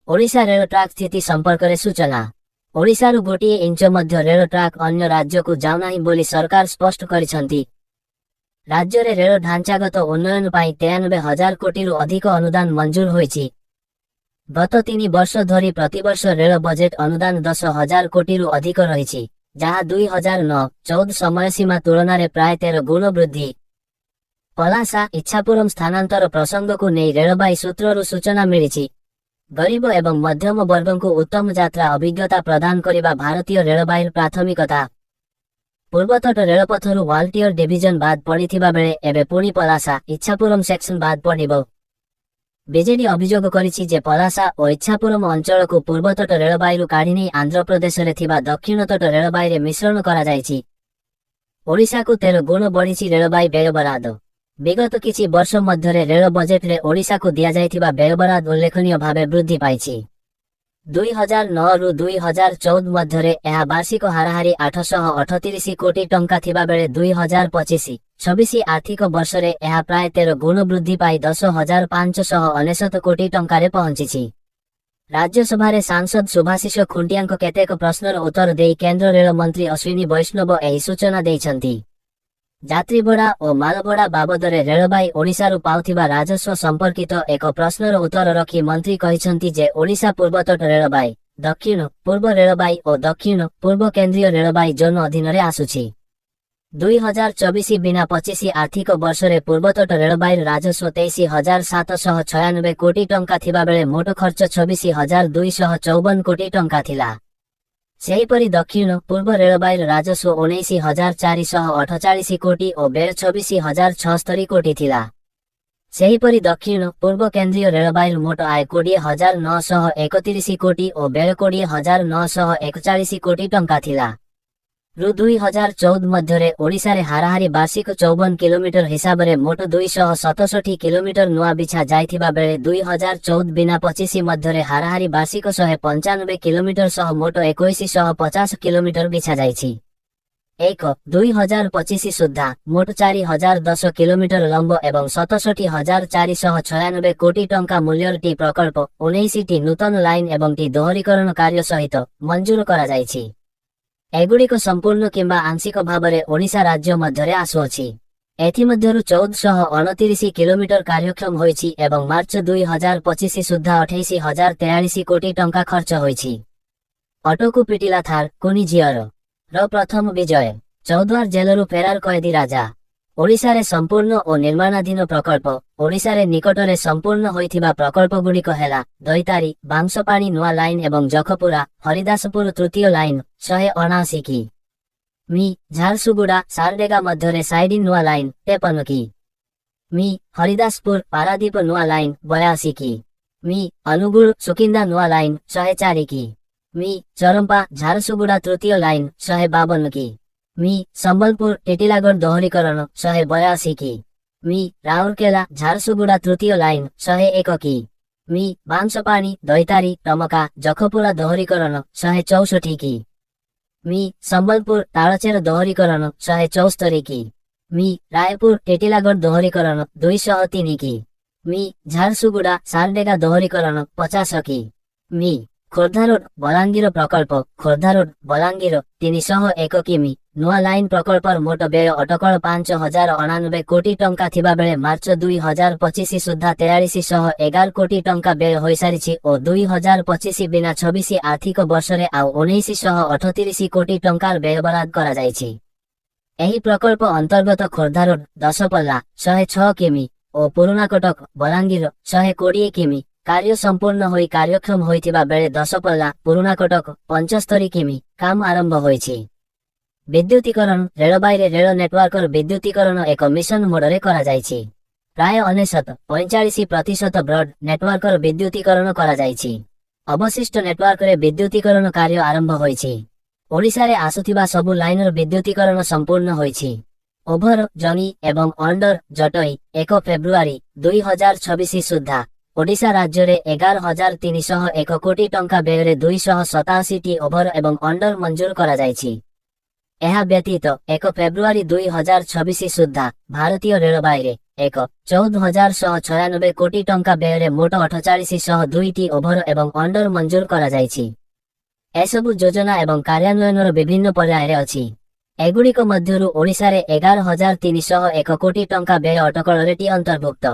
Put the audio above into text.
Odisha rail truck स्थिति संपर्क में सूचना। ओडिशारू गोटे इंच मध्य रेल ट्राक अन्य राज्य को जाऊनाही बोली सरकार स्पष्ट करिसंती। राज्य रे रेल ढांचागत उन्नयन पाई 93,000 कोटी रु अधिक अनुदान मंजूर होईछि। गत 3 वर्ष धरी प्रतिवर्ष रेल बजेट अनुदान 10,000 कोटी रु अधिक रहिछि, जहाँ 2009-14 समय सीमा तुलन में प्राय 13 गुण वृद्धि। पलासा इच्छापुरम स्थानांतर प्रसंग को नहीं रेलबाई सूत्रु सूचना मिली। गरीब एवं मध्यम वर्ग को उत्तम यात्रा अभिज्ञता प्रदान करने भारतीय रेलबाई प्राथमिकता। पूर्वतट रेलपथरु वाल्टियर डिविजन बाद पड़िथिबा बेले एबे पुणी पलासा इच्छापुरम सेक्शन बाद पड़िबो। बीजेडी अभियोग करिछि जे पलासा और इच्छापुरम अंचल को पूर्वतट रेलबाईरु काढ़ी नहीं आंध्र प्रदेश रे थिबा दक्षिणतट रेलबाई रे मिश्रण करा जायछि। ओडिशा को 13 गुण बढ़िछि रेलबाई व्यय बराद। विगत किछि वर्ष मध्य रेल बजेट रे ओडिशा को दिया जायथिबा व्यय बराद उल्लेखनीय भावे वृद्धि पाइछि। 2009 रु 2014 मध्य यह वार्षिक हाराहारी 838 कोटी टंका थिबा बेले 2025-26 आर्थिक वर्ष रे यह प्राय 13 गुण वृद्धि पाई 10,599 कोटी टंका रे पहुंची। राज्यसभा रे सांसद सुभाशिष खुंटियाଙ୍କ केतेक प्रश्नर उत्तर देई केंद्र रेल मंत्री अश्विनी वैष्णव एही सूचना दैछंती। यात्री भड़ा और माल भड़ा बाबद रेलबाई ओडिशारू पाउथिबा राजस्व संपर्कित एक प्रश्नर उत्तर रखी मंत्री कहिसंती जे ओडिशा पूर्वतट रेलबाई, दक्षिण पूर्व रेलबाई और दक्षिण पूर्व केंद्रीय रेलबाई जोन अधीन रे आसुछि। 2024-25 आर्थिक वर्ष रे पूर्वतट रेलबाई राजस्व 23,796 कोटी टंका थिबा बेले मोट खर्च 26,254 कोटी टंका थिला। सेहीपरि दक्षिण पूर्व रेलबाई राजस्व 19,448 कोटी और व्यय 26,076 कोटी थिला। सेहीपरि दक्षिण पूर्व केंद्रीय रेलबाई मोट आय 20,931 कोटी और व्यय 20,941 कोटी टंका थिला। रु 2014 मध्य ओडिशा रे हाराहारी वार्षिक 54 किलोमीटर हिसाब रे मोट 267 किलोमीटर नुआ बिछा जाइथिबा बेले 2014-25 मध्य हाराहारी वार्षिक 195 किलोमीटर सह मोट 2150 किलोमीटर बिछा जाइछि। 2025 सुधा मोट 4,010 किलोमीटर लंब एवं 67,496 कोटी टंका मूल्यर टी प्रकल्प 19 टी नूतन लाइन एवं टी दोहरीकरण कार्य सहित मंजूर करा जाइछि। एगुड़िक संपूर्ण किंबा आंशिक भाव में ओडिशा राज्य मध्य आसुअछि। एथिमध्यरु 1429 किलोमीटर कार्यक्षम होइछि एवं मार्च 2025 सुधा 28,043 कोटी टंका खर्च होइछि। ऑटोकू पिटिला थार कुनिझियर र प्रथम विजय। चौद्वार जेलरू फेरार कैदी राजा। ओडिशा रे संपूर्ण और निर्माणाधीन प्रकल्प। ओडिशा रे निकट रे संपूर्ण होइथिबा प्रकल्प गुड़िक हेला दैतारी बांसपाणी नुआ लाइन एवं जखपुरा हरिदासपुर तृतीय लाइन 179 की मी झारसुगुड़ा सारडेगा मध्य रे साइडिन नुआ लाइन 53 की मी हरिदासपुर पारादीप नुआ लाइन 82 की मी अनुगुल सुकिंदा नुआ लाइन 104 की मी चरंपा झारसुगुड़ा तृतीय लाइन 152 की मी संबलपुर टिटिलागढ़ दोहरीकरण 182 की मी राउरकेला झारसुगुड़ा तृतीय लाइन 101 की मी बांसपाणी दैतारी टमका जखपुरा दोहरीकरण 164 की मी संबलपुर तालचेर दोहरीकरण 174 की मी रायपुर टिटिलागढ़ दोहरीकरण 203 की मी झारसुगुड़ा सारडेगा दोहरीकरण 50 की मी खोर्धा रोड बलांगीर प्रकल्प खोर्धा रोड बलांगीर 301 किमी नुआ लाइन प्रकल्पर मोट व्यय अटकल 5,099 कोटी टंका थिबा बेले मार्च 2025 सुधा 4311 कोटी टंका व्यय होई सारिछि और 2025-26 आर्थिक वर्ष रे आउ 1938 कोटी टंका व्यय बराद करा जाइछि। एही प्रकल्प अंतर्गत खोर्धा रोड 10पल्ला 106 किमी और पुराना कटक बलांगीर 120 किमी कार्य संपूर्ण होई कार्यक्षम होइथिबा बेले 10पल्ला पुराना कटक 75 किमी काम आरंभ होइछि। विद्युतीकरण रेलबाई रे रेल नेटवर्कर विद्युतीकरण एक मिशन मोडरे करा जाइछि। प्राय 45% ब्रॉड नेटवर्कर विद्युतीकरण करा जाइछि। अवशिष्ट नेटवर्क रे विद्युतीकरण कार्य आरंभ होइछि। ओडिशा रे आसुथिबा सबु लाइनर विद्युतीकरण संपूर्ण होइछि। ओभर जनी एवं अंडर जटई 1 फेब्रुआरी 2026 सुधा ओडिशा राज्य रे 11,301 कोटी टंका व्यय रे 287 टी ओभर एवं अंडर मंजूर करा जाइछि। यह व्यतीत 1 फेब्रुआरी 2026 सुधा भारतीय रेलबाई रे ଏକ 14,196 କୋଟି ଟଙ୍କା ବ୍ୟୟରେ ମୋଟ 48,102ଟି ଓଭର ଏବଂ ଅଣ୍ଡର ମଞ୍ଜୁର କରାଯାଇଛି। ଏସବୁ ଯୋଜନା ଏବଂ କାର୍ଯ୍ୟାନ୍ୱୟନର ବିଭିନ୍ନ ପର୍ଯ୍ୟାୟରେ ଅଛି। ଏଗୁଡ଼ିକ ମଧ୍ୟରୁ ଓଡ଼ିଶାରେ 11,301 କୋଟି ଟଙ୍କା ବ୍ୟୟ ଅଟକଳରେ ଟି ଅନ୍ତର୍ଭୁକ୍ତ।